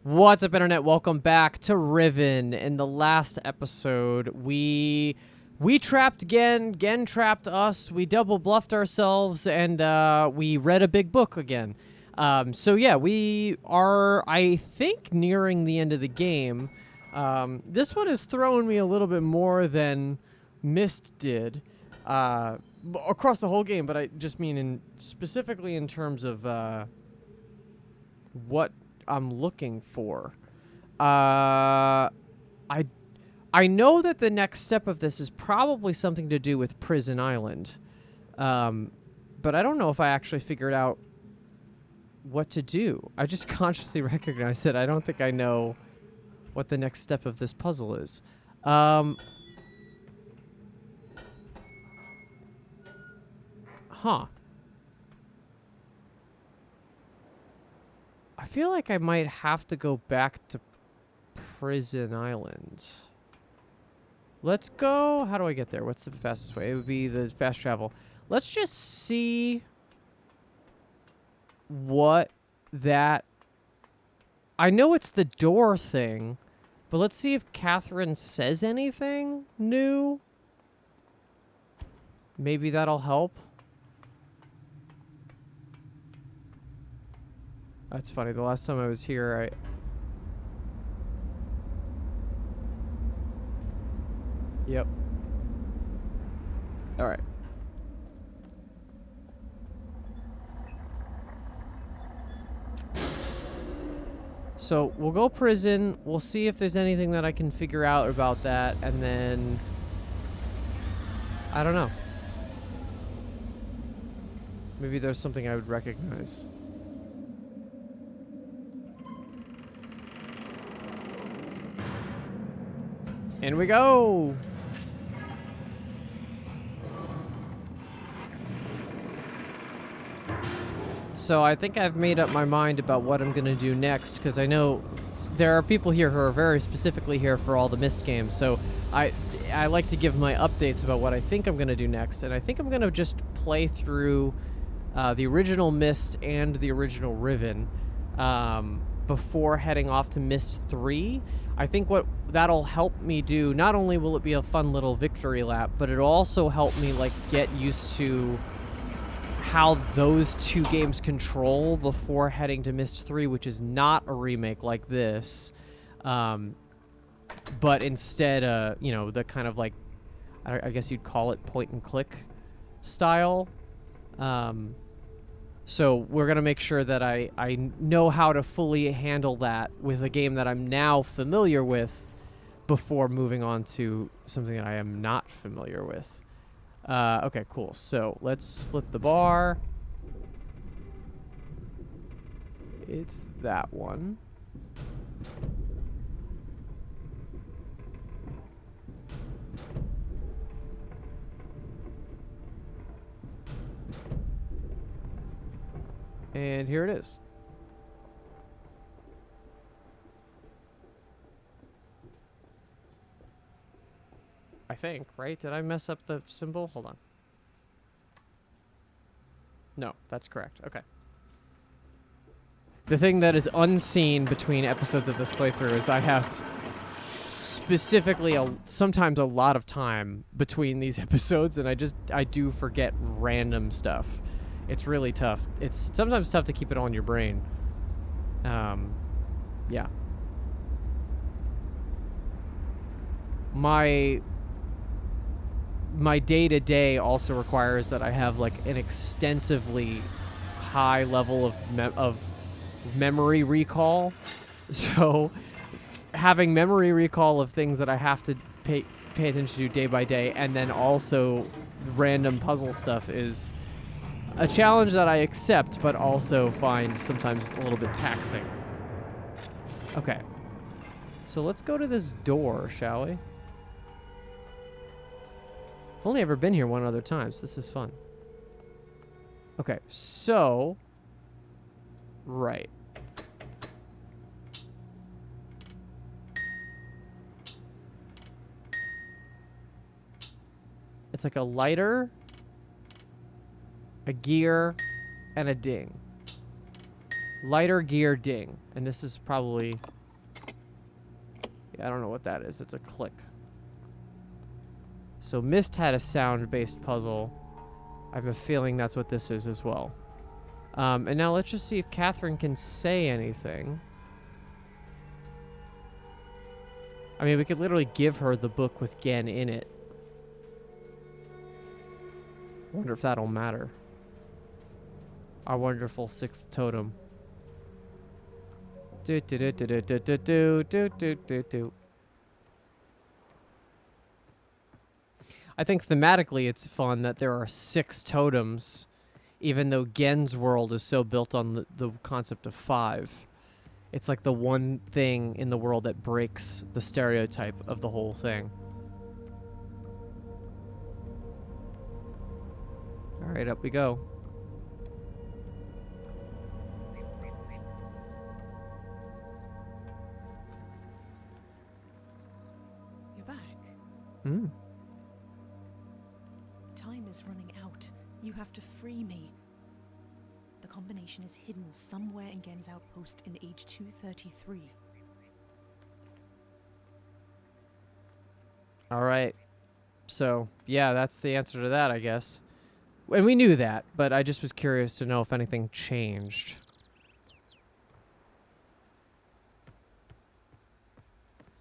What's up, Internet? Welcome back to Riven. In the last episode, we trapped Gehn. Gehn trapped us. We double bluffed ourselves, and we read a big book again. So yeah, we are, I think, nearing the end of the game. This one is throwing me a little bit more than Myst did across the whole game, but I just mean specifically in terms of what I'm looking for. I know that the next step of this is probably something to do with Prison Island, but I don't know if I actually figured out what to do. I just consciously recognize that I don't think I know what the next step of this puzzle is. Huh. I feel like I might have to go back to Prison Island. Let's go. How do I get there? What's the fastest way? It would be the fast travel. Let's just see what that... I know it's the door thing, but let's see if Catherine says anything new. Maybe that'll help. That's funny. The last time I was here, Yep. All right. So we'll go prison. We'll see if there's anything that I can figure out about that, and then I don't know. Maybe there's something I would recognize. In we go! So I think I've made up my mind about what I'm going to do next, because I know there are people here who are very specifically here for all the Myst games, so I like to give my updates about what I think I'm going to do next, and I think I'm going to just play through the original Myst and the original Riven before heading off to Myst 3. I think what that'll help me do, not only will it be a fun little victory lap, but it'll also help me like get used to how those two games control before heading to Myst 3, which is not a remake like this, but instead, you know, the kind of like, I guess you'd call it point and click style. So we're going to make sure that I know how to fully handle that with a game that I'm now familiar with before moving on to something that I am not familiar with. Okay, cool. So let's flip the bar. It's that one. And here it is. I think, right? Did I mess up the symbol? Hold on. No, that's correct. Okay. The thing that is unseen between episodes of this playthrough is I have specifically sometimes a lot of time between these episodes, and I do forget random stuff. It's really tough. It's sometimes tough to keep it on your brain. Yeah. My day-to-day also requires that I have like an extensively high level of memory recall. So having memory recall of things that I have to pay attention to day by day, and then also random puzzle stuff is a challenge that I accept, but also find sometimes a little bit taxing. Okay. So let's go to this door, shall we? I've only ever been here one other time, so this is fun. Okay, so... Right. It's like a lighter, a gear, and a ding. Lighter gear ding. And this is probably... Yeah, I don't know what that is. It's a click. So Myst had a sound-based puzzle. I have a feeling that's what this is as well. And now let's just see if Catherine can say anything. I mean, we could literally give her the book with Gehn in it. Wonder if that'll matter. Our wonderful sixth totem. Do do do do do do do do do do do. I think thematically it's fun that there are 6 totems, even though Gehn's world is so built on the concept of 5. It's like the one thing in the world that breaks the stereotype of the whole thing. All right, up we go. You're back. Hmm. Time is running out. You have to free me. The combination is hidden somewhere in Gehn's outpost in Age 233. All right. So, yeah, that's the answer to that, I guess. And we knew that, but I just was curious to know if anything changed.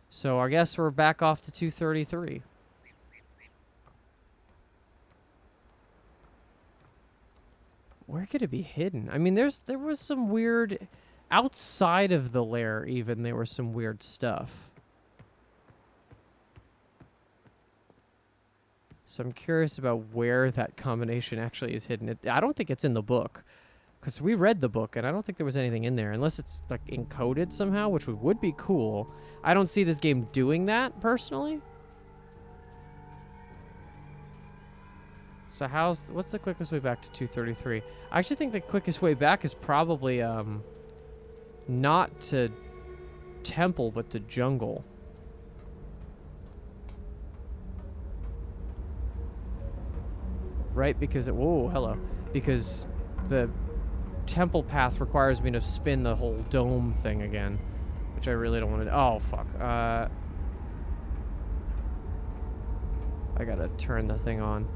So, I guess we're back off to 233. Where could it be hidden? I mean, there was some weird... Outside of the lair, even, there was some weird stuff. So I'm curious about where that combination actually is hidden. I don't think it's in the book, because we read the book, and I don't think there was anything in there, unless it's, like, encoded somehow, which would be cool. I don't see this game doing that, personally. So what's the quickest way back to 233? I actually think the quickest way back is probably, not to temple, but to jungle. Right? Because whoa, hello. Because the temple path requires me to spin the whole dome thing again, which I really don't want to do. Oh, fuck. I gotta turn the thing on.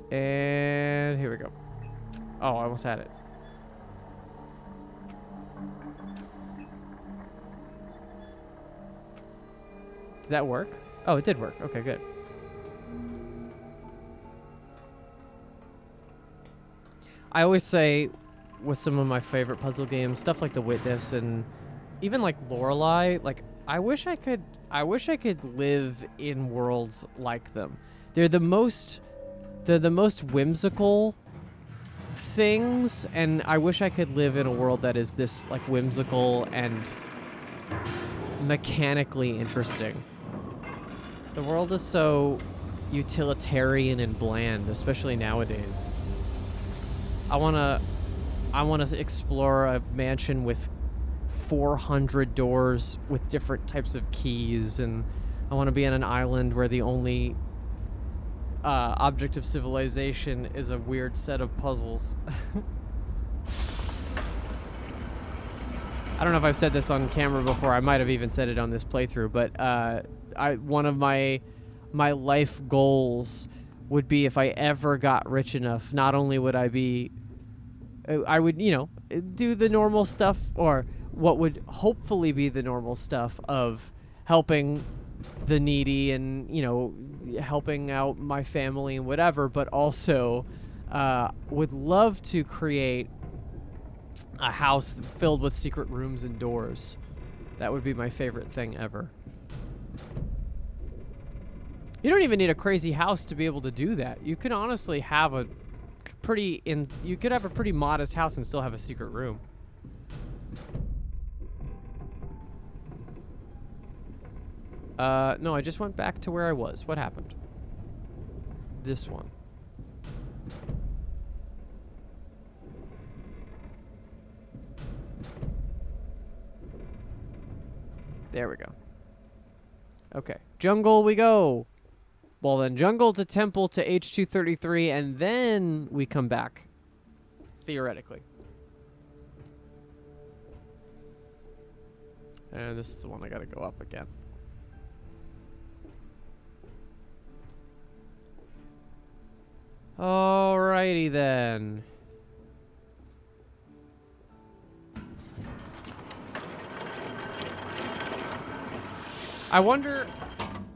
And here we go. Oh, I almost had it. Did that work? Oh, it did work. Okay, good. I always say with some of my favorite puzzle games, stuff like The Witness and even like Lorelei, like I wish I could live in worlds like them. They're the most whimsical things, and I wish I could live in a world that is this like whimsical and mechanically interesting. The world is so utilitarian and bland, especially nowadays. I wanna explore a mansion with 400 doors with different types of keys, and I want to be on an island where the only object of civilization is a weird set of puzzles. I don't know if I've said this on camera before. I might have even said it on this playthrough, but one of my life goals would be, if I ever got rich enough, not only would I would, do the normal stuff, or what would hopefully be the normal stuff of helping the needy and, helping out my family and whatever, but also would love to create a house filled with secret rooms and doors. That would be my favorite thing ever. You don't even need a crazy house to be able to do that. You could honestly have a pretty modest house and still have a secret room. No, I just went back to where I was. What happened? This one. There we go. Okay. Jungle we go. Well, then jungle to temple to H233, and then we come back. Theoretically. And this is the one I gotta go up again. Alrighty then. I wonder,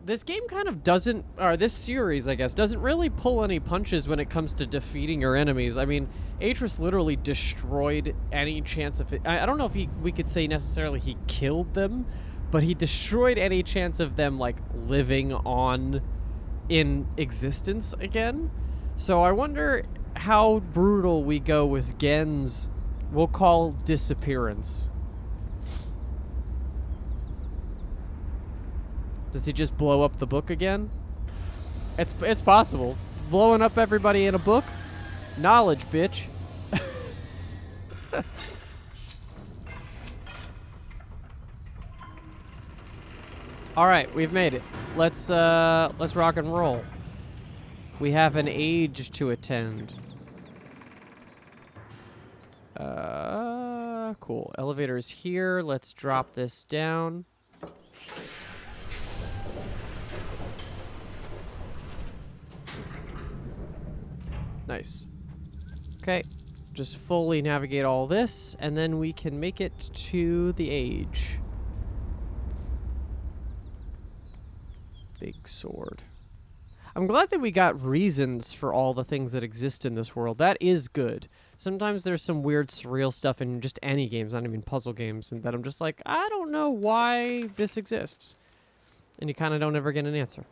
this game kind of doesn't, or this series, I guess, doesn't really pull any punches when it comes to defeating your enemies. I mean, Atrus literally destroyed any chance of it. I don't know if we could say necessarily he killed them, but he destroyed any chance of them, like, living on in existence again. So I wonder how brutal we go with Gehn's, we'll call, disappearance. Does he just blow up the book again? It's possible. Blowing up everybody in a book? Knowledge, bitch. All right, we've made it. Let's rock and roll. We have an age to attend. Cool. Elevator's here. Let's drop this down. Nice. Okay, just fully navigate all this, and then we can make it to the age. Big sword. I'm glad that we got reasons for all the things that exist in this world. That is good. Sometimes there's some weird, surreal stuff in just any games, not even puzzle games, and that I'm just like, I don't know why this exists. And you kind of don't ever get an answer.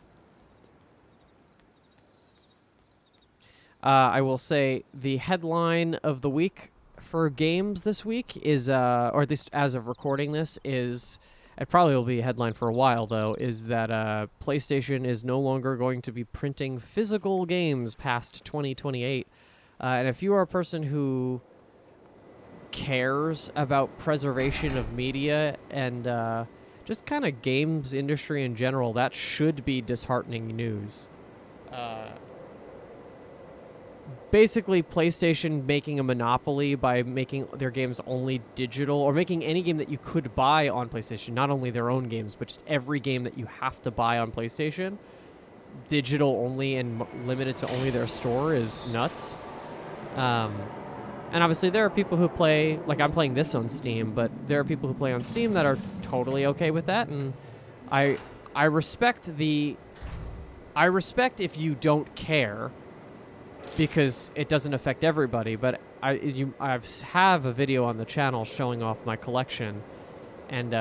I will say the headline of the week for games this week is, or at least as of recording this, is, it probably will be a headline for a while though, is that PlayStation is no longer going to be printing physical games past 2028. And if you are a person who cares about preservation of media and just kind of games industry in general, that should be disheartening news. Basically, PlayStation making a monopoly by making their games only digital, or making any game that you could buy on PlayStation, not only their own games, but just every game that you have to buy on PlayStation, digital only and limited to only their store, is nuts. And obviously there are people who play, like I'm playing this on Steam, but there are people who play on Steam that are totally okay with that, and I respect if you don't care, because it doesn't affect everybody, but I have a video on the channel showing off my collection, and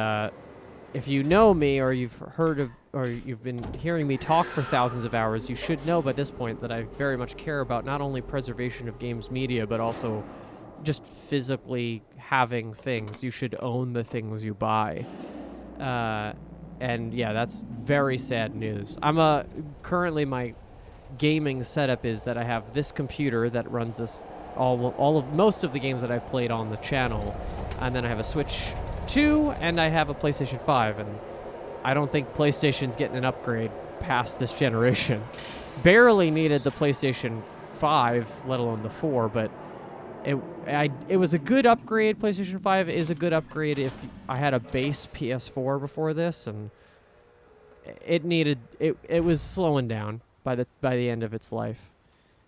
if you know me, or you've heard of, or you've been hearing me talk for thousands of hours, you should know by this point that I very much care about not only preservation of games media, but also just physically having things. You should own the things you buy. And yeah, that's very sad news. Currently my gaming setup is that I have this computer that runs this most of the games that I've played on the channel, and then I have a Switch 2 and I have a PlayStation 5, and I don't think PlayStation's getting an upgrade past this generation. Barely needed the PlayStation 5, let alone the 4, but it was a good upgrade. PlayStation 5 is a good upgrade if I had a base PS4 before this, and it was slowing down by the end of its life.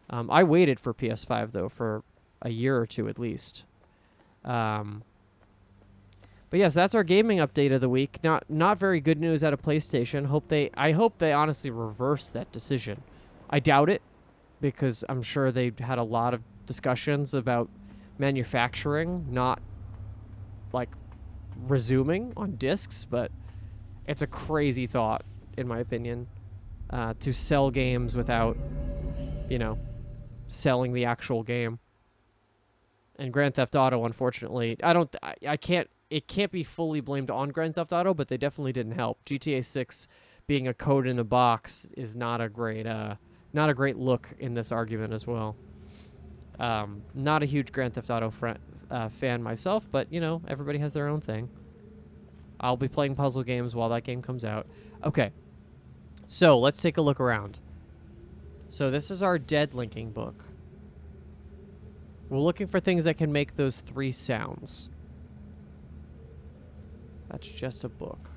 I waited for PS5 though for a year or two at least. But yes, that's our gaming update of the week. Not very good news out of PlayStation. I hope they honestly reverse that decision. I doubt it, because I'm sure they had a lot of discussions about manufacturing not like resuming on discs, but it's a crazy thought in my opinion. To sell games without, selling the actual game. And Grand Theft Auto, unfortunately, it can't be fully blamed on Grand Theft Auto, but they definitely didn't help. GTA 6 being a code in the box is not a great look in this argument as well. Not a huge Grand Theft Auto fan myself, but everybody has their own thing. I'll be playing puzzle games while that game comes out. Okay. So, let's take a look around. So, this is our dead linking book. We're looking for things that can make those 3 sounds. That's just a book.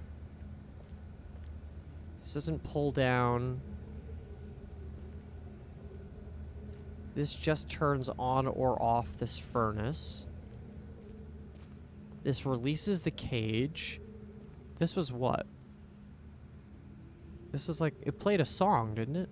This doesn't pull down. This just turns on or off this furnace. This releases the cage. This was what? This was like, it played a song, didn't it?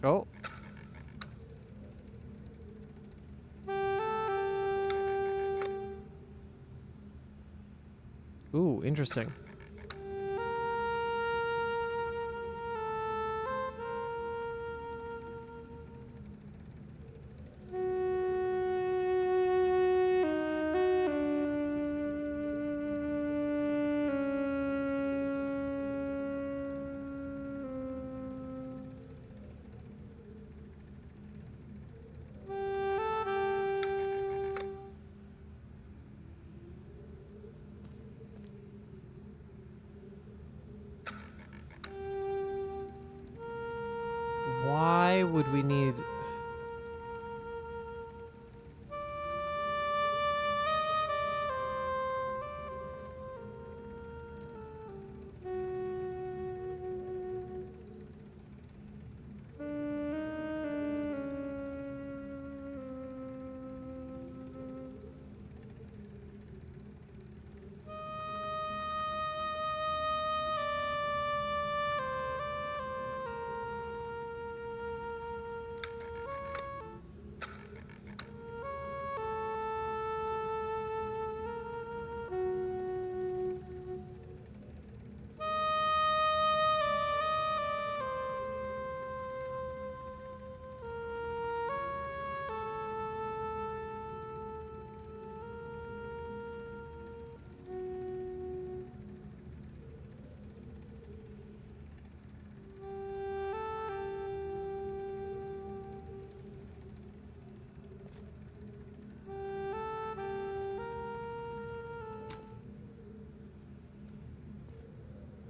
Oh. Ooh, interesting. Why would we need...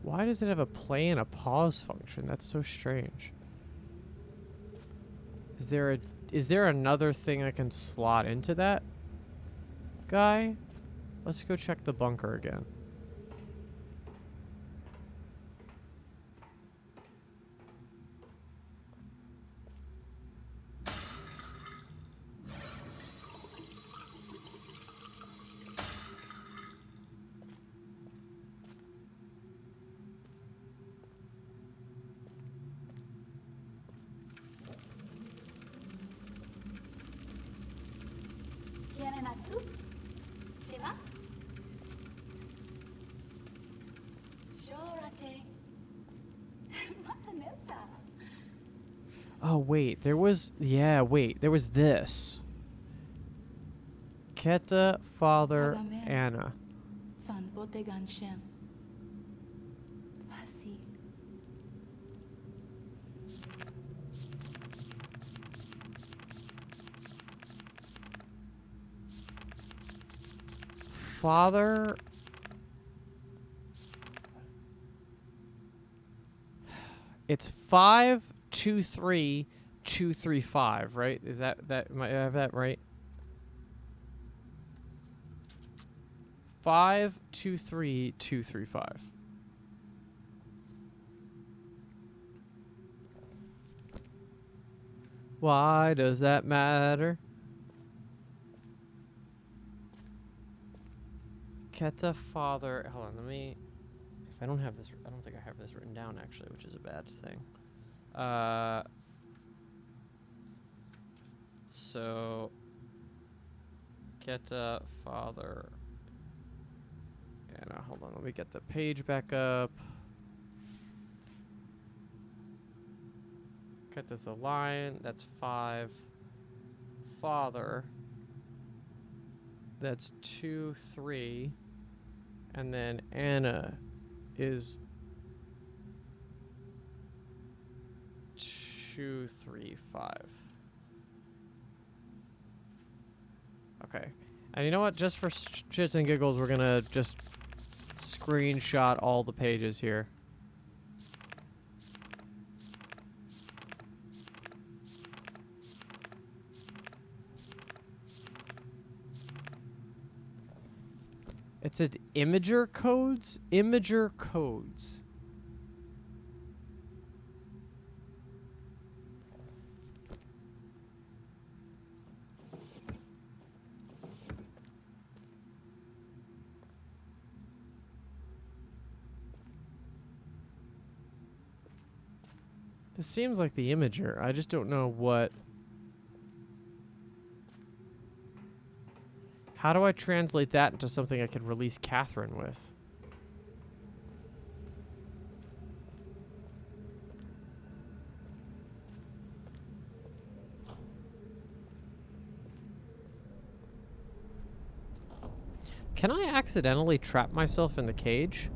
Why does it have a play and a pause function? That's so strange. Is there another thing I can slot into that guy? Let's go check the bunker again. Oh, wait. There was... Yeah, wait. There was this. Keta, Father, Anna. Father... It's 523-235, right? Is that am I have that right? 523-235. Why does that matter? Keta, Father. Hold on, let me. If I don't have this, I don't think I have this written down actually, which is a bad thing. So Keta, Father, Anna. Hold on, let me get the page back up. Keta's the lion. That's 5. Father. That's 2, 3. And then Anna is 235. Okay. And you know what? Just for shits and giggles, we're gonna just screenshot all the pages here. It said imager codes? Imager codes. This seems like the imager. I just don't know what... How do I translate that into something I could release Catherine with? Can I accidentally trap myself in the cage?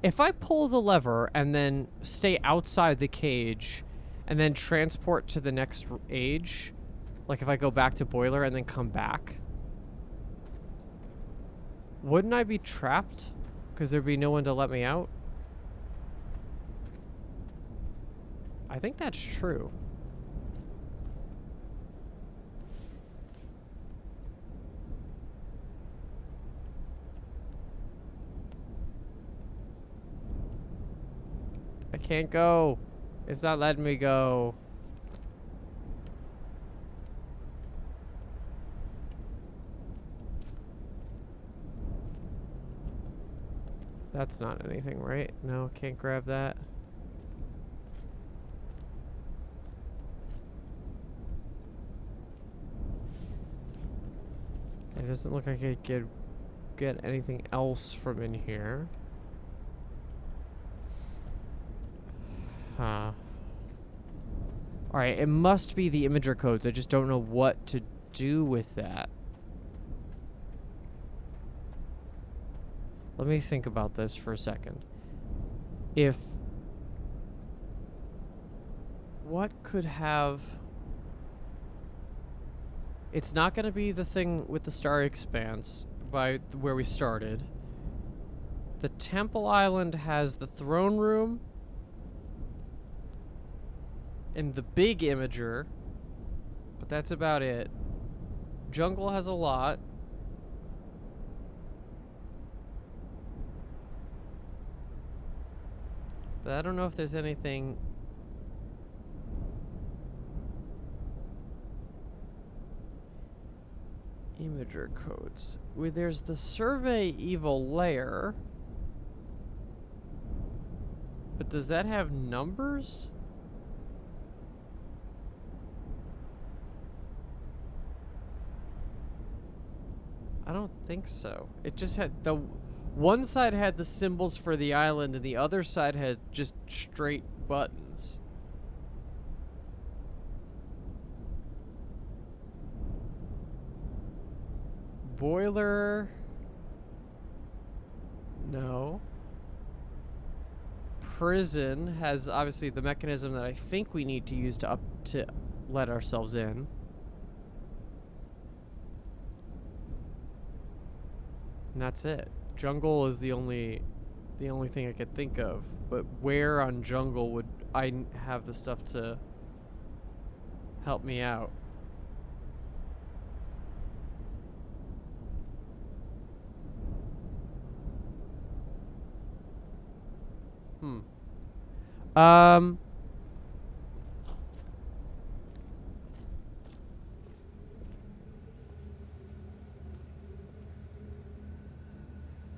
If I pull the lever and then stay outside the cage and then transport to the next age, like if I go back to Boiler and then come back, wouldn't I be trapped? Because there'd be no one to let me out? I think that's true. I can't go. It's not letting me go. That's not anything, right? No, can't grab that. It doesn't look like I could get anything else from in here. Huh. Alright, it must be the imager codes. I just don't know what to do with that. Let me think about this for a second. If... What could have... It's not going to be the thing with the Star Expanse by where we started. The Temple Island has the throne room and the big imager, but that's about it. Jungle has a lot. But I don't know if there's anything... Imager codes. There's the Survey Evil Lair. But does that have numbers? I don't think so. It just had the... One side had the symbols for the island and the other side had just straight buttons. Boiler... No. Prison has obviously the mechanism that I think we need to use to let ourselves in. And that's it. Jungle is the only thing I could think of. But where on Jungle would I have the stuff to help me out?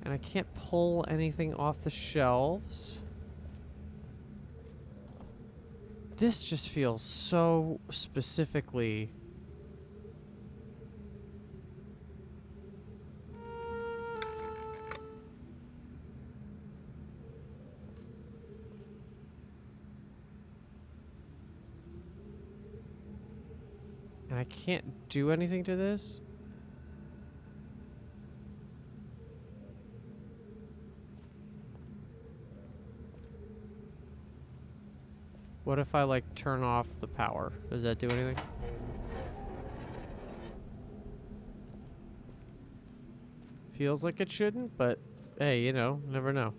And I can't pull anything off the shelves. This just feels so specifically... And I can't do anything to this? What if I, like, turn off the power? Does that do anything? Feels like it shouldn't, but hey, you know, never know.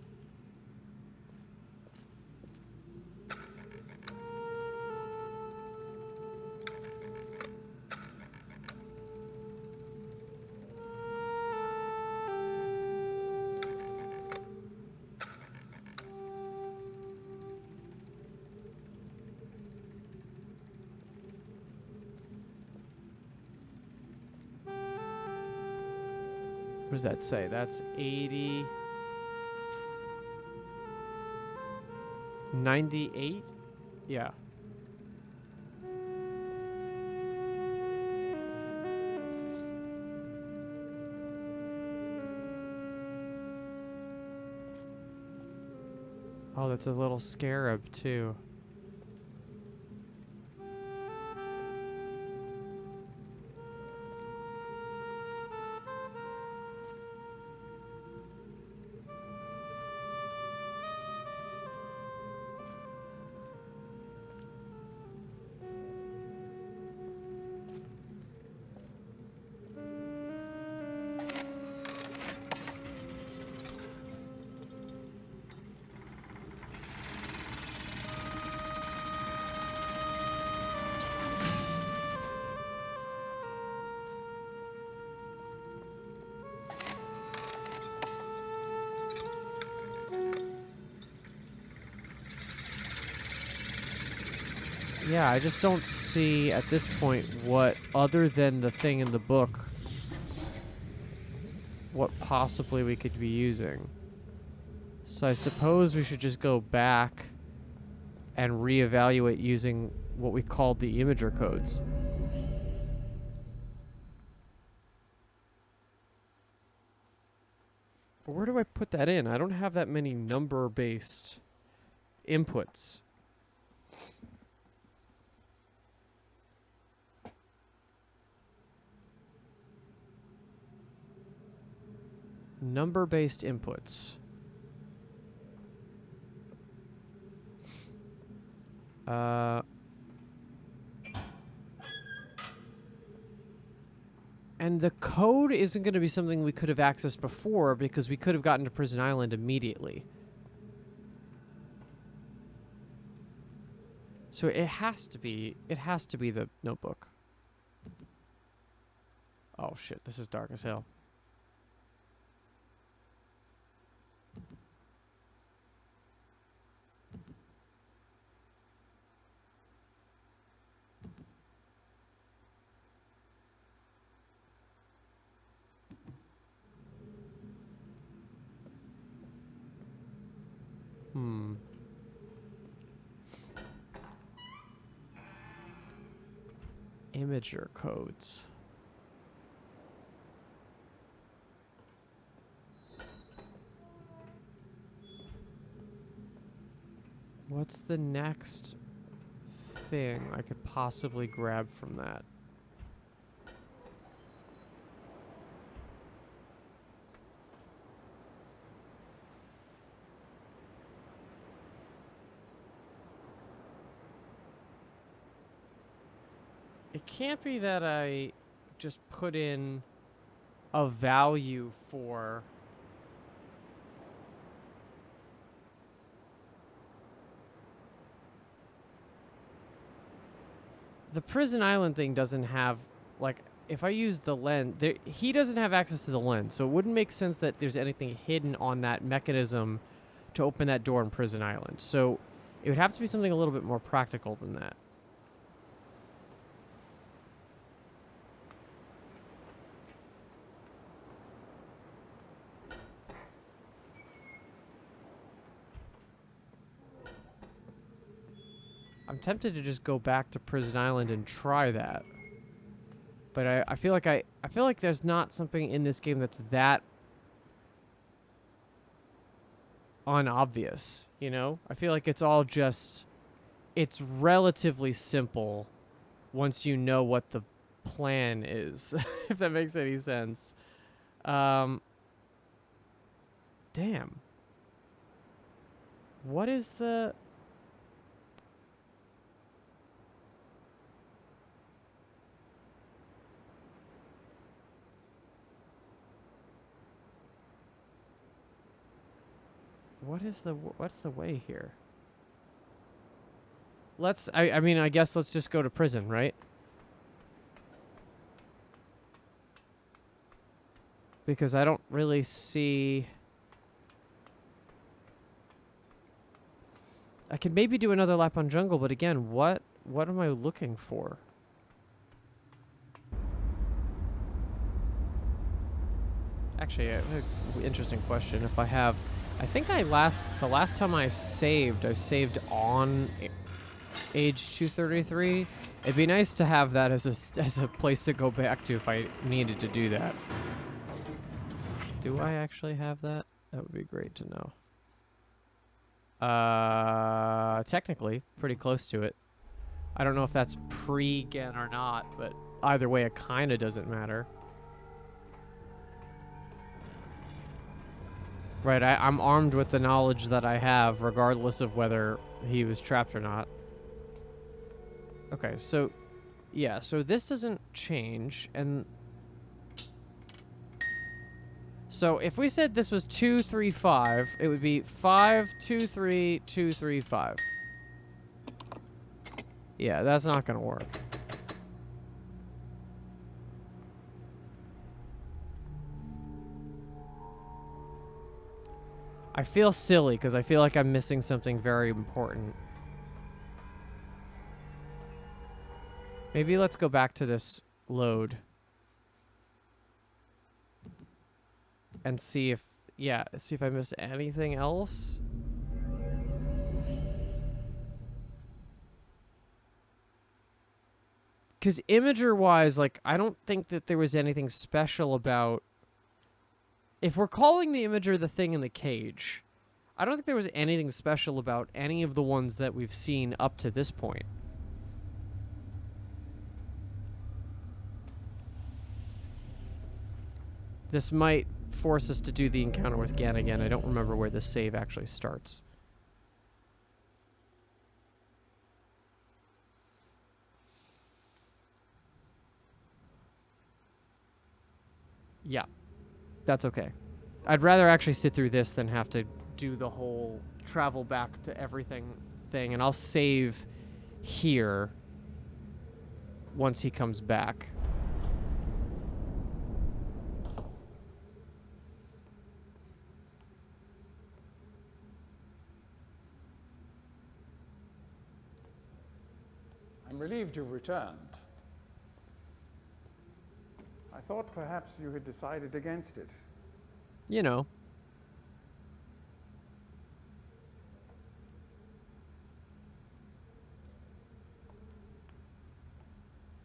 What does that say? That's 80... 98? Yeah. Oh, that's a little scarab, too. Yeah, I just don't see at this point what, other than the thing in the book, what possibly we could be using. So I suppose we should just go back and reevaluate using what we called the imager codes. But where do I put that in? I don't have that many number-based inputs. Number-based inputs. And the code isn't going to be something we could have accessed before because we could have gotten to Prison Island immediately. So it has to be the notebook. Oh shit, this is dark as hell. Imager codes. What's the next thing I could possibly grab from that? It can't be that I just put in a value for the Prison Island thing. Doesn't have, like, if I use the lens, he doesn't have access to the lens, so it wouldn't make sense that there's anything hidden on that mechanism to open that door in Prison Island. So it would have to be something a little bit more practical than that. I'm tempted to just go back to Prison Island and try that. But I feel like there's not something in this game that's that unobvious, you know? I feel like it's all just, it's relatively simple once you know what the plan is, if that makes any sense. Damn. What is the... what's the way here? I mean, I guess let's just go to prison, right? Because I don't really see... I could maybe do another lap on jungle, but again, what am I looking for? Actually, interesting question. If I have... I think the last time I saved on Age 233. It'd be nice to have that as a place to go back to if I needed to do that. Do I actually have that? That would be great to know. Technically, pretty close to it. I don't know if that's pre-Gehn or not, but either way, it kind of doesn't matter. Right, I'm armed with the knowledge that I have, regardless of whether he was trapped or not. Okay, so, yeah, so this doesn't change, and... So, if we said this was 235, it would be 523 Yeah, that's not gonna work. I feel silly, because I feel like I'm missing something very important. Maybe let's go back to this load. And see if, yeah, see if I missed anything else. Because imager-wise, like, I don't think that there was anything special about... If we're calling the imager the thing in the cage, I don't think there was anything special about any of the ones that we've seen up to this point. This might force us to do the encounter with Gehn again. I don't remember where the save actually starts. Yeah, that's okay. I'd rather actually sit through this than have to do the whole travel back to everything thing, and I'll save here once he comes back. I'm relieved you've returned. I thought perhaps you had decided against it. You know.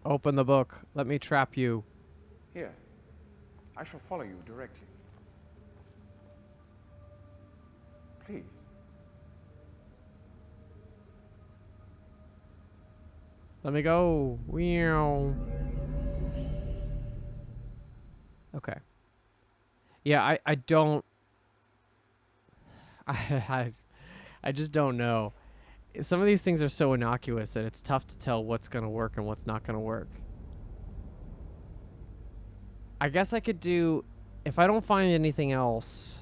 Open the book. Let me trap you. Here, I shall follow you directly. Please. Let me go. Meow. Okay. Yeah, I don't... I just don't know. Some of these things are so innocuous that it's tough to tell what's going to work and what's not going to work. I guess I could do... If I don't find anything else...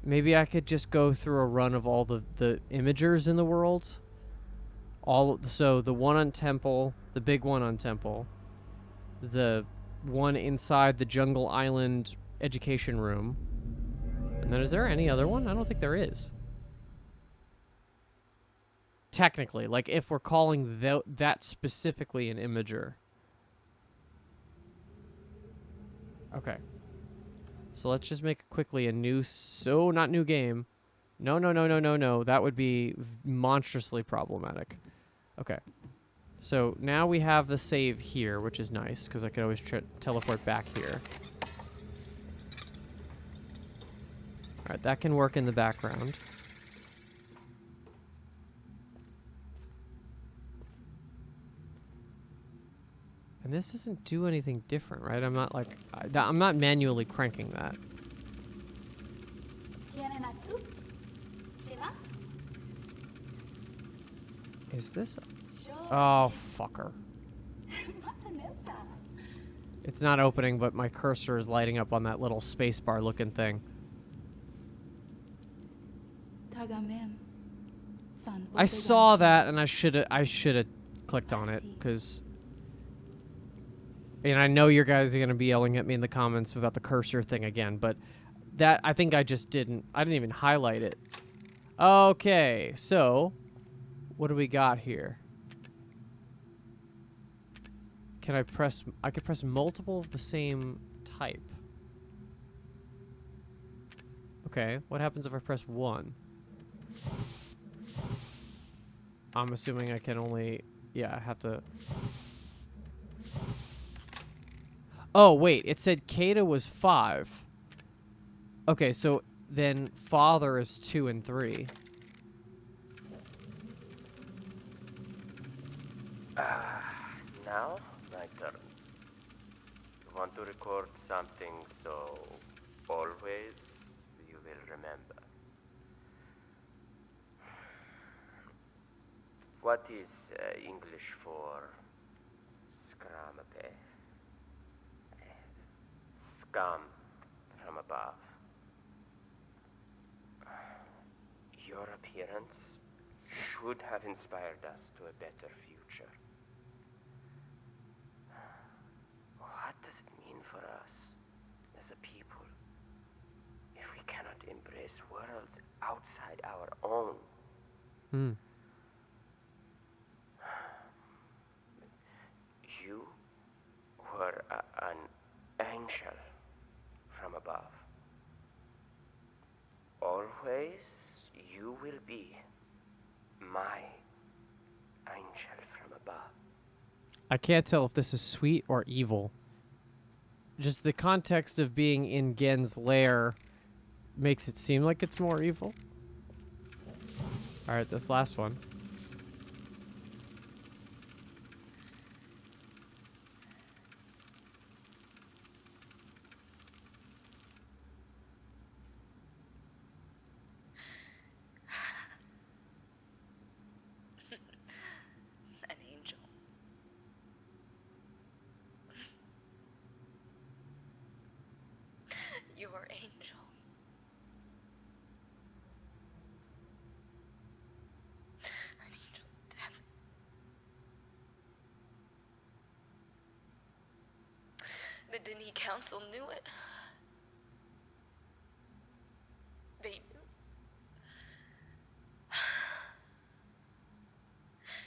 Maybe I could just go through a run of all the imagers in the world. So the one on Temple, the big one on Temple, the one inside the Jungle Island education room. And then is there any other one? I don't think there is. Technically, like if we're calling that specifically an imager. Okay. So let's just make quickly a new, not new game. No. That would be monstrously problematic. Okay. So now we have the save here, which is nice, because I could always teleport back here. Alright, that can work in the background. And this doesn't do anything different, right? I'm not like... I'm not manually cranking that. Is this... Oh, fucker. It's not opening, but my cursor is lighting up on that little spacebar looking thing. I saw that, and I should have clicked on it, because... And I know you guys are going to be yelling at me in the comments about the cursor thing again, but that, I think I didn't even highlight it. Okay, so, what do we got here? I could press multiple of the same type. Okay, what happens if I press 1? I'm assuming I can only, yeah, I have to... Oh, wait, it said Kata was 5. Okay, so then father is 2 and 3. Now, my turn. You want to record something so always you will remember. What is English for scramape? Scum from above. Your appearance should have inspired us to a better future. What does it mean for us as a people if we cannot embrace worlds outside our own? You were an angel from above. Always you will be my angel from above. I can't tell if this is sweet or evil. Just the context of being in Gehn's lair makes it seem like it's more evil. Alright, this last one. An angel. Your angel. An angel of death. The Denis Council knew it. They knew.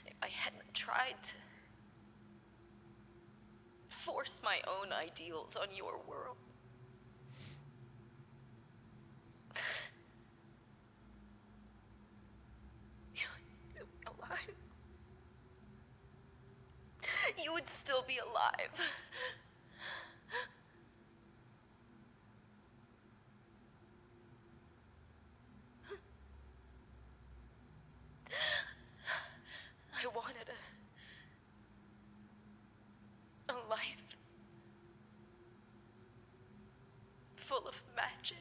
If I hadn't tried to force my own ideals on your world, you would still be alive. You would still be alive. I wanted a life full of magic,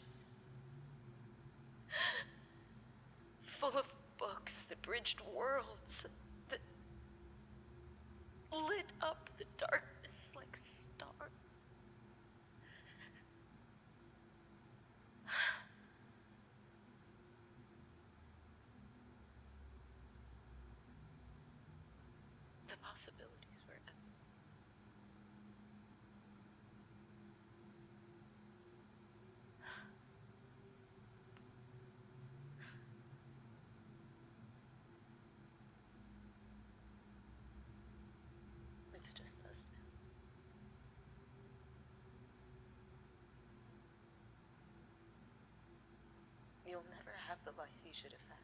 full of books that bridged worlds, that lit up the darkness like stars. The possibilities were endless. It's just us now. You'll never have the life you should have had.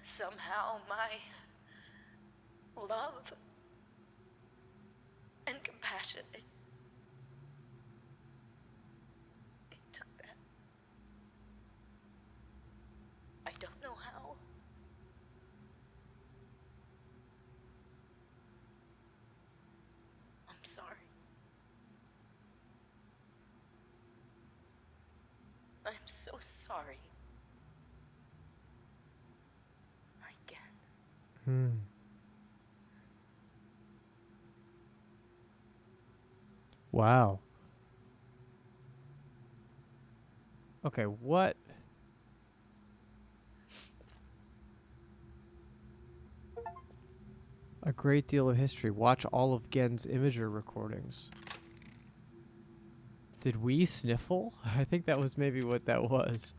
Somehow my love and compassion, it took that. I don't know how. I'm sorry. I'm so sorry. Wow. Okay, what? A great deal of history. Watch all of Gehn's imager recordings. Did we sniffle? I think that was maybe what that was.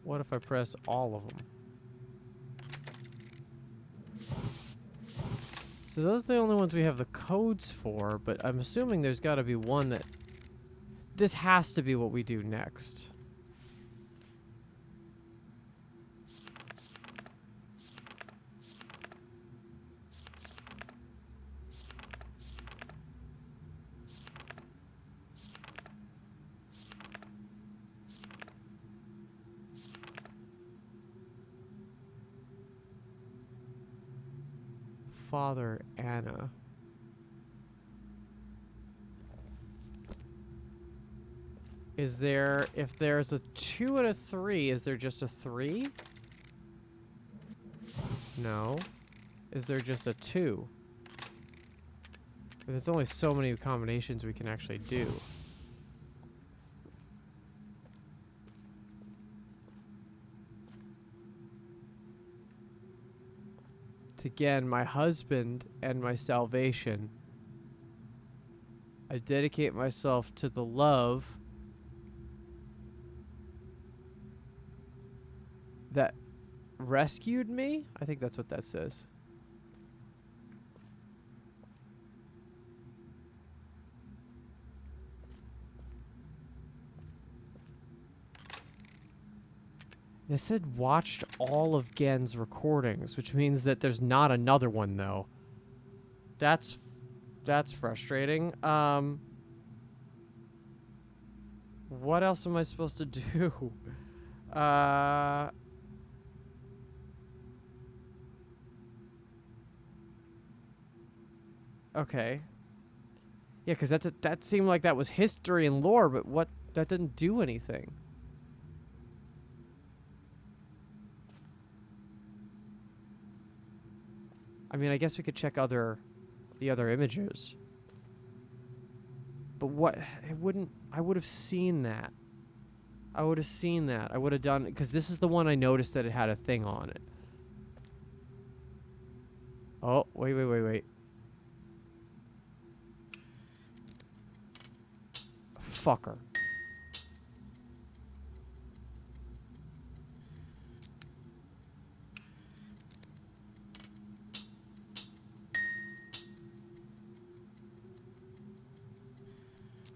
What if I press all of them? So those are the only ones we have the codes for, but I'm assuming there's got to be one that... This has to be what we do next. Father Anna. Is there, if there's a 2 and a 3, is there just a 3? No. Is there just a 2? There's only so many combinations we can actually do. Again, my husband and my salvation. I dedicate myself to the love that rescued me. I think that's what that says. They said watched all of Gehn's recordings, which means that there's not another one, though. That's frustrating. What else am I supposed to do? Okay. Yeah, because that seemed like that was history and lore, but what? That didn't do anything. I mean, I guess we could check the other images. But what? It wouldn't... I would have seen that. I would have seen that. I would have done... Because this is the one I noticed that it had a thing on it. Oh, wait. Fucker.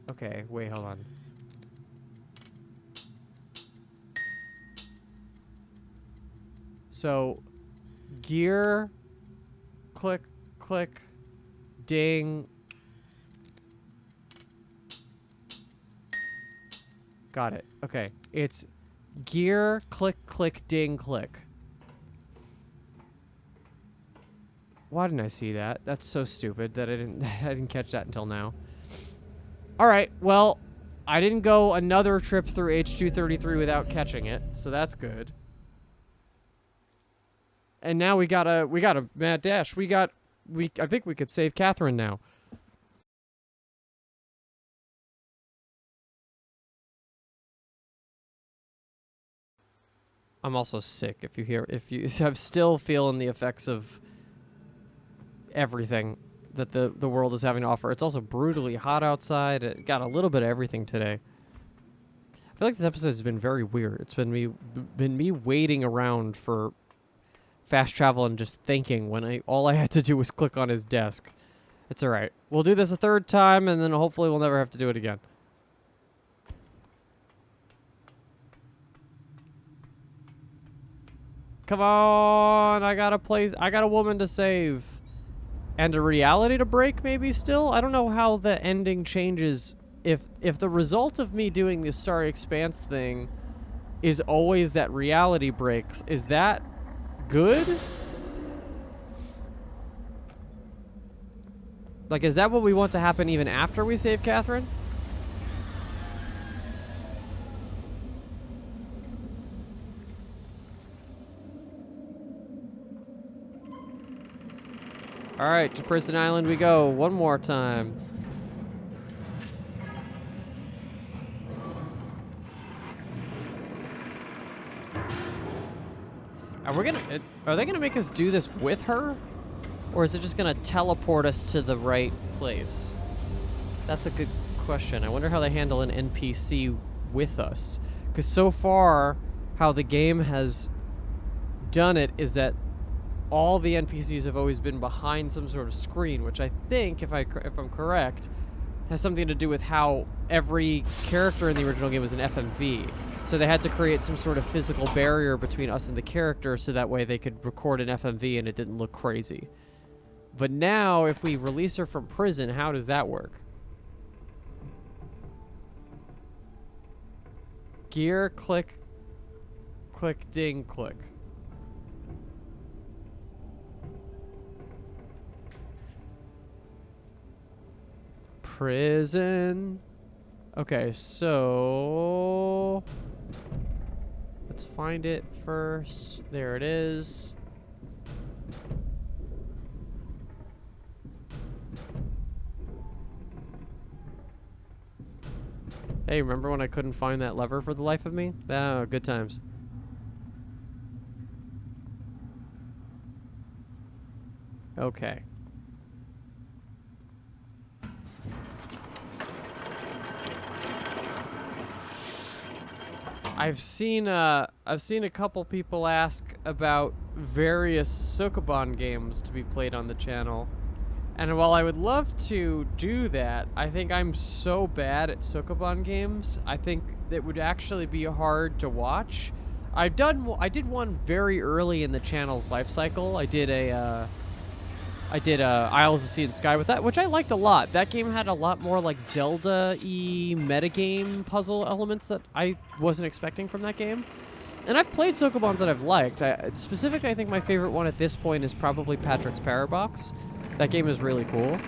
Okay, wait, hold on. So, gear, click, ding. Got it. Okay, it's gear, click, ding, click. Why didn't I see that? That's so stupid that I didn't catch that until now. All right, well, I didn't go another trip through H233 without catching it, so that's good. And now we got a mad dash. I think we could save Catherine now. I'm also sick. I'm still feeling the effects of everything that the world is having to offer. It's also brutally hot outside. It got a little bit of everything today. I feel like this episode has been very weird. It's been me waiting around for fast travel and just thinking when all I had to do was click on his desk. It's all right. We'll do this a third time, and then hopefully we'll never have to do it again. Come on, I got a woman to save. And a reality to break, maybe still? I don't know how the ending changes. If the result of me doing this Starry Expanse thing is always that reality breaks, is that good? Like, is that what we want to happen even after we save Catherine? Alright, to Prison Island we go. One more time. Are they gonna make us do this with her? Or is it just gonna teleport us to the right place? That's a good question. I wonder how they handle an NPC with us. Because so far, how the game has done it is that all the NPCs have always been behind some sort of screen, which I think, if I'm correct, has something to do with how every character in the original game was an FMV. So they had to create some sort of physical barrier between us and the character so that way they could record an FMV and it didn't look crazy. But now, if we release her from prison, how does that work? Gear, click, click, ding, click. Prison. Okay, so let's find it first. There it is. Hey, remember when I couldn't find that lever for the life of me? Oh, good times. Okay. I've seen a couple people ask about various Sokoban games to be played on the channel. And while I would love to do that, I think I'm so bad at Sokoban games, I think it would actually be hard to watch. I did one very early in the channel's life cycle. I did Isles of Sea and Sky with that, which I liked a lot. That game had a lot more like Zelda-y metagame puzzle elements that I wasn't expecting from that game. And I've played Sokobans that I've liked. Specifically, I think my favorite one at this point is probably Patrick's Parabox. That game is really cool.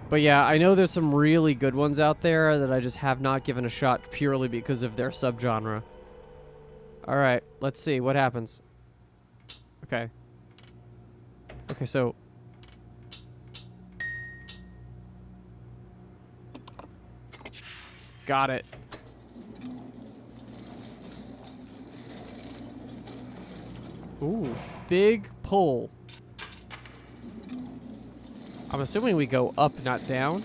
But yeah, I know there's some really good ones out there that I just have not given a shot purely because of their subgenre. Alright, let's see what happens. Okay. Okay, so... Got it. Ooh, big pull. I'm assuming we go up, not down.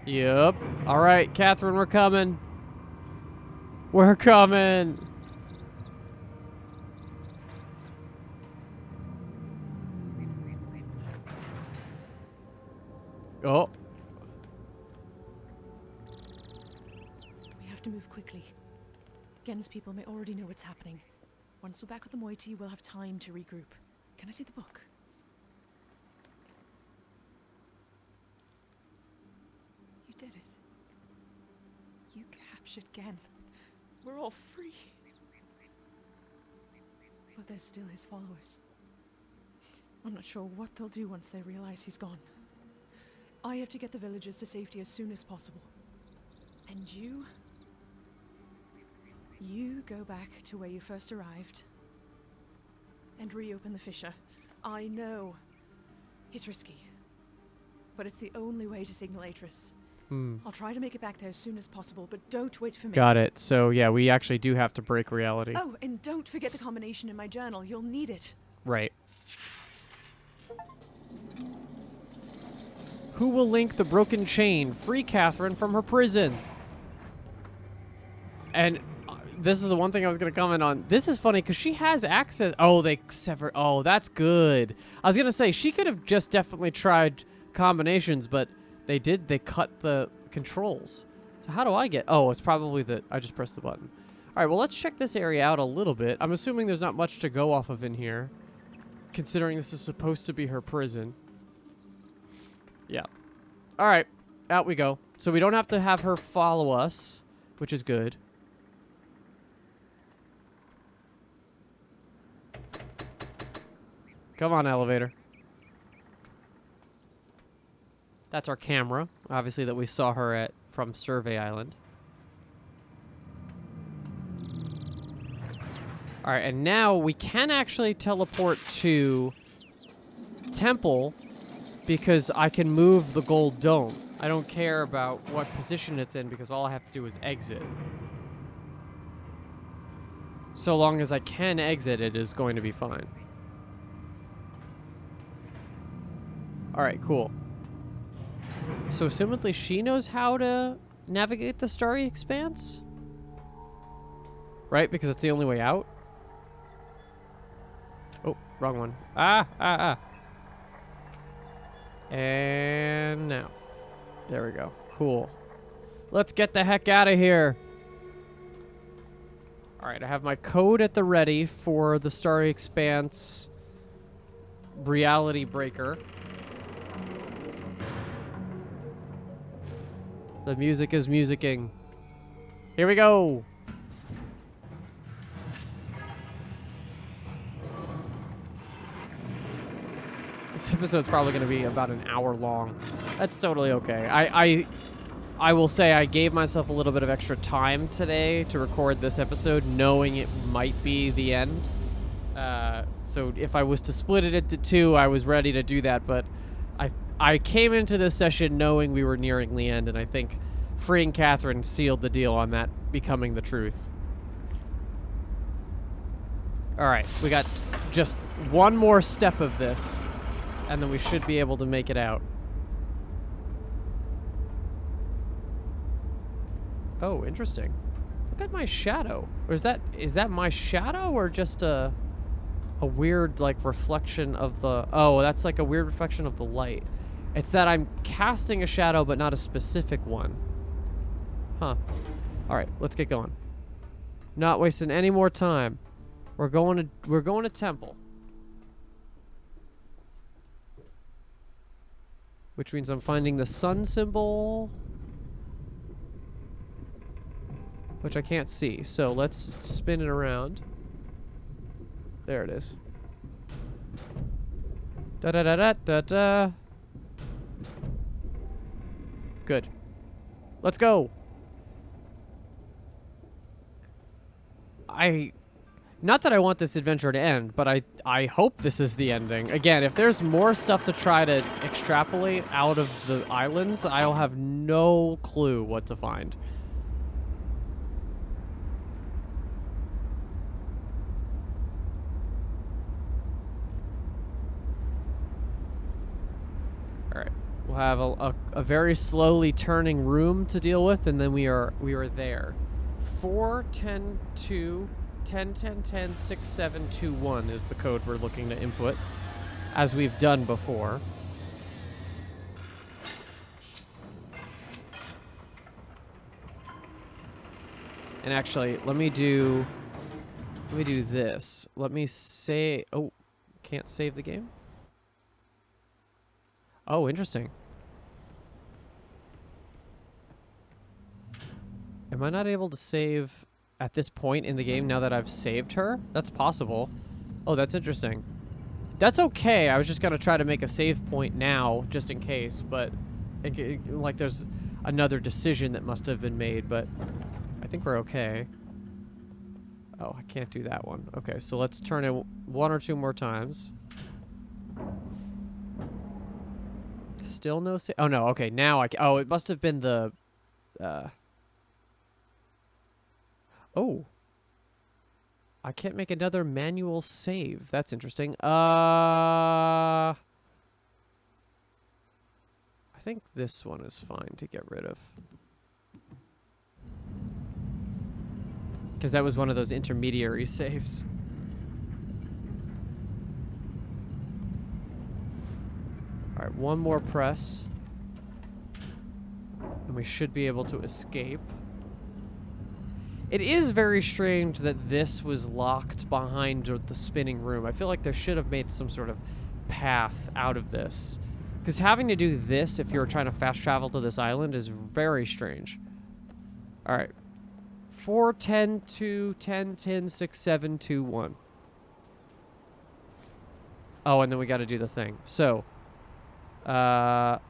Yep. All right, Catherine, we're coming. We're coming. Oh. We have to move quickly. Gehn's people may already know what's happening. Once we're back with the moiety, we'll have time to regroup. Can I see the book? You did it. You captured Gehn. We're all free. But there's still his followers. I'm not sure what they'll do once they realize he's gone. I have to get the villagers to safety as soon as possible. And you go back to where you first arrived and reopen the fissure. I know it's risky, but it's the only way to signal Atrus. I'll try to make it back there as soon as possible, but don't wait for me. Got it. So yeah, we actually do have to break reality. Oh, and don't forget the combination in my journal. You'll need it. Right. Who will link the broken chain? Free Catherine from her prison. And this is the one thing I was going to comment on. This is funny because she has access. Oh, they sever. Oh, that's good. I was going to say she could have just definitely tried combinations, but they did. They cut the controls. So how do I get? Oh, it's probably that I just pressed the button. All right, well, let's check this area out a little bit. I'm assuming there's not much to go off of in here, considering this is supposed to be her prison. Yeah. All right, out we go. So we don't have to have her follow us, which is good. Come on, elevator. That's our camera, obviously, that we saw her at from Survey Island. All right, and now we can actually teleport to Temple because I can move the gold dome. I don't care about what position it's in because all I have to do is exit. So long as I can exit, it is going to be fine. All right, cool. So assumedly she knows how to navigate the Starry Expanse? Right? Because it's the only way out? Oh, wrong one. And now. There we go. Cool. Let's get the heck out of here. Alright, I have my code at the ready for the Starry Expanse reality breaker. The music is musicking. Here we go. This episode's probably going to be about an hour long. That's totally okay. I will say I gave myself a little bit of extra time today to record this episode, knowing it might be the end. So if I was to split it into two, I was ready to do that, but I came into this session knowing we were nearing the end, and I think freeing Catherine sealed the deal on that becoming the truth. Alright, we got just one more step of this, and then we should be able to make it out. Oh, interesting. Look at my shadow. Or is that my shadow or just a weird like reflection of the that's like a weird reflection of the light. It's that I'm casting a shadow but not a specific one. Huh. Alright, let's get going. Not wasting any more time. We're going to Temple. Which means I'm finding the sun symbol, which I can't see. So let's spin it around. There it is. Da da da da da da. Good. Let's go. Not that I want this adventure to end, but I hope this is the ending. Again, if there's more stuff to try to extrapolate out of the islands, I'll have no clue what to find. Alright. We'll have a very slowly turning room to deal with, and then we are there. 4, 10, 2... 10, 10, 10, 6, 7, 2, 1 is the code we're looking to input, as we've done before. And actually, let me do this. Let me say, oh, can't save the game? Oh, interesting. Am I not able to save at this point in the game now that I've saved her? That's possible. Oh, that's interesting. That's okay. I was just gonna try to make a save point now, just in case, but like there's another decision that must have been made, but I think we're okay. Oh, I can't do that one. Okay, so let's turn it 1 or 2 more times. Still no save. Oh no, okay, now I can. Oh, it must have been the oh. I can't make another manual save. That's interesting. I think this one is fine to get rid of. Because that was one of those intermediary saves. Alright, one more press. And we should be able to escape. It is very strange that this was locked behind the spinning room. I feel like there should have made some sort of path out of this. Because having to do this if you're trying to fast travel to this island is very strange. Alright. 4, 10, 2, 10, 10, 6, 7, 2, 1. Oh, and then we got to do the thing. So, 4,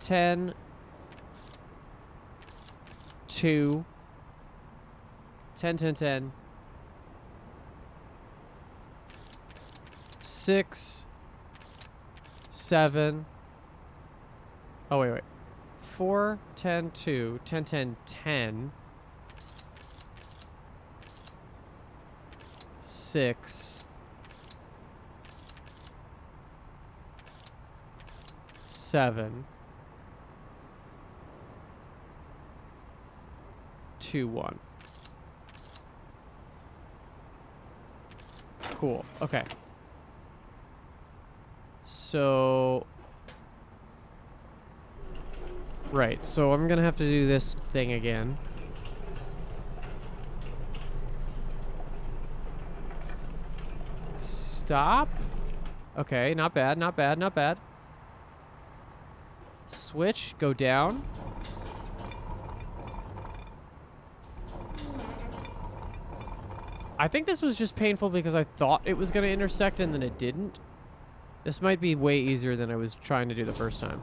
10, 2, 10, 10, 10, 6, 7. Oh, wait. 4, 10, 2, 10, 10, 10. 6, 7, 2, 1. Cool. Okay. So, right. So I'm gonna have to do this thing again. Stop. Okay, not bad, not bad, not bad. Switch, go down. I think this was just painful because I thought it was going to intersect and then it didn't. This might be way easier than I was trying to do the first time.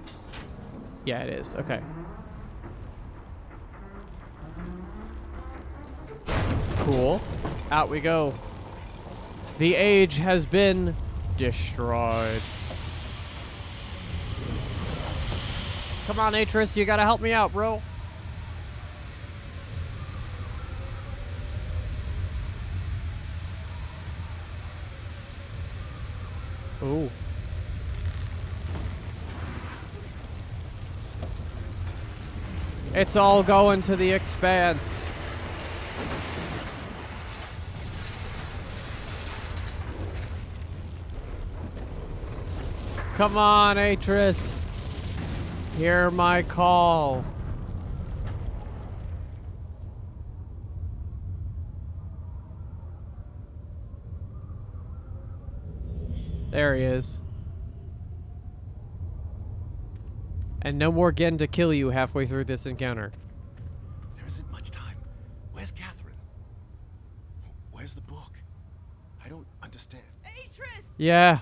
Yeah, it is. Okay. Cool. Out we go. The age has been destroyed. Come on, Atrus, you gotta help me out, bro. Ooh. It's all going to the expanse. Come on, Atrus. Hear my call. There he is. And no more Gehn to kill you halfway through this encounter. There isn't much time. Where's Catherine? Where's the book? I don't understand. Atrus! Yeah.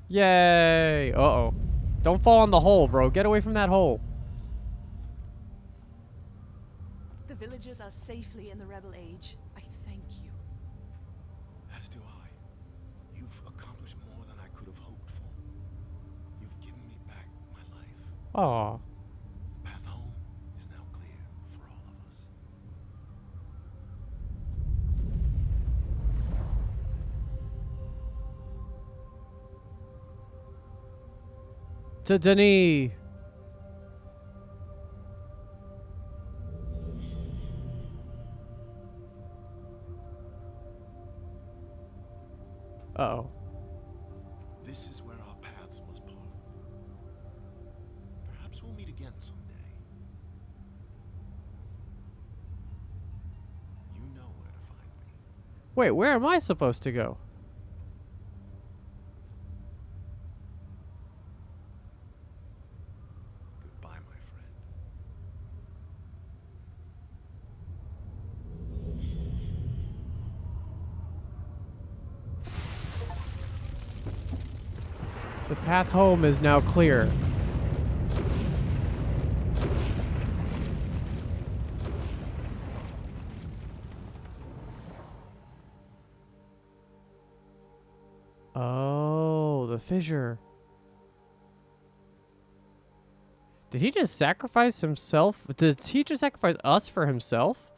Yay. Uh-oh. Don't fall in the hole, bro. Get away from that hole. The villagers are safely in the rebel age. I thank you. As do I. You've accomplished more than I could have hoped for. You've given me back my life. Aw. The path home is now clear for all of us. To Denis. Uh-oh. This is where our paths must part. Perhaps we'll meet again someday. You know where to find me. Wait, where am I supposed to go? Goodbye, my friend. The path home is now clear. Oh, the fissure. Did he just sacrifice himself? Did he just sacrifice us for himself?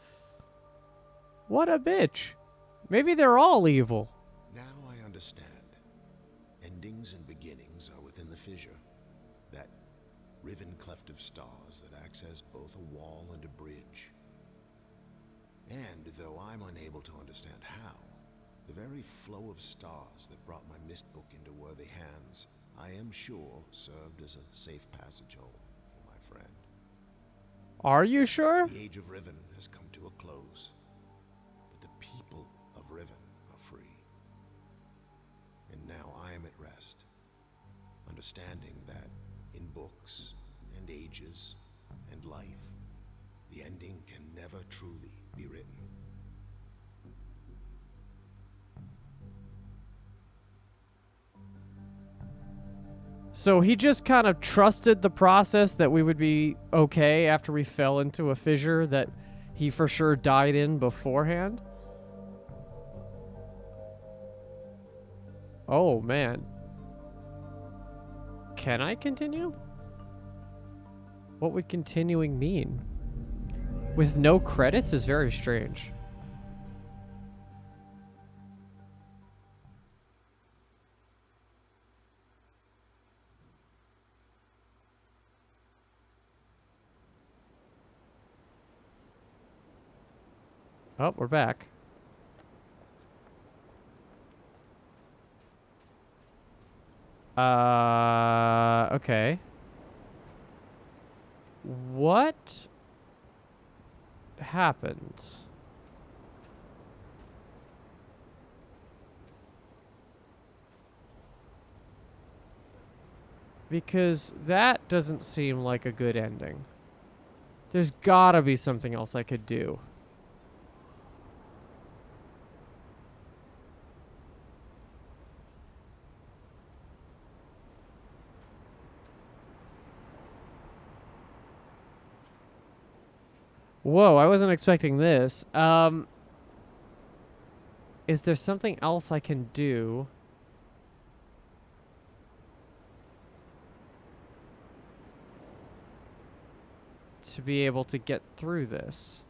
What a bitch. Maybe they're all evil. Now I understand. Endings and beginnings are within the fissure. That riven cleft of stars that acts as both a wall and a bridge. And though I'm unable to understand how, the very flow of stars that brought my Myst book into worthy hands, I am sure served as a safe passage home for my friend. Are you sure? The Age of Riven has come to a close, but the people of Riven are free. And now I am at rest, understanding that in books and ages and life, the ending can never truly be written. So he just kind of trusted the process that we would be okay after we fell into a fissure that he for sure died in beforehand. Oh, man. Can I continue? What would continuing mean? With no credits is very strange. Oh, we're back. Okay. What happens? Because that doesn't seem like a good ending. There's gotta be something else I could do. Whoa, I wasn't expecting this. Is there something else I can do? To be able to get through this?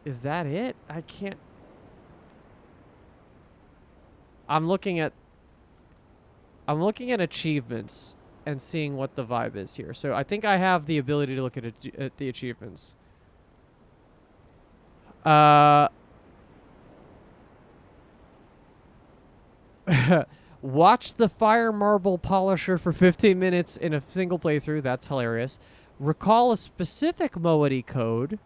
Is that it? I can't... I'm looking at achievements and seeing what the vibe is here. So I think I have the ability to look at the achievements. Watch the fire marble polisher for 15 minutes in a single playthrough. That's hilarious. Recall a specific moiety code.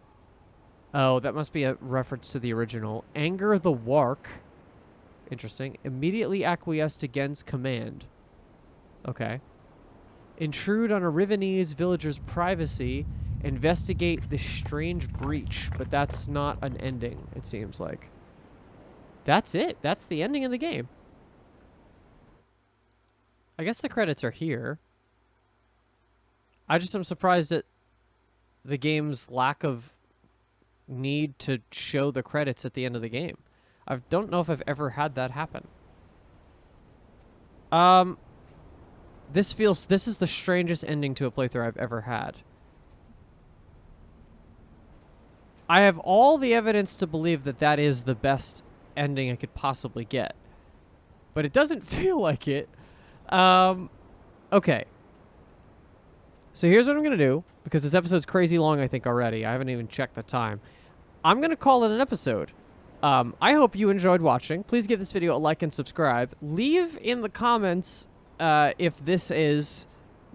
Oh, that must be a reference to the original. Anger the Wark. Interesting. Immediately acquiesce to Ghehn's command. Okay. Intrude on a Rivenese villager's privacy. Investigate the strange breach. But that's not an ending, it seems like. That's it. That's the ending of the game. I guess the credits are here. I just am surprised at the game's lack of need to show the credits at the end of the game. I don't know if I've ever had that happen. This is the strangest ending to a playthrough I've ever had. I have all the evidence to believe that that is the best ending I could possibly get. But it doesn't feel like it. Okay. So here's what I'm going to do, because this episode's crazy long, I think, already. I haven't even checked the time. I'm going to call it an episode. I hope you enjoyed watching. Please give this video a like and subscribe. Leave in the comments if this is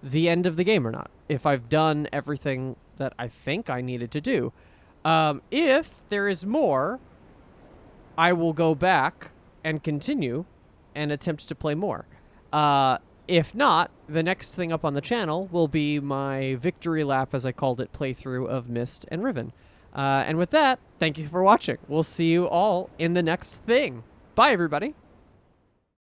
the end of the game or not. If I've done everything that I think I needed to do. If there is more, I will go back and continue and attempt to play more. If not, the next thing up on the channel will be my victory lap, as I called it, playthrough of Myst and Riven. And with that, thank you for watching. We'll see you all in the next thing. Bye, everybody.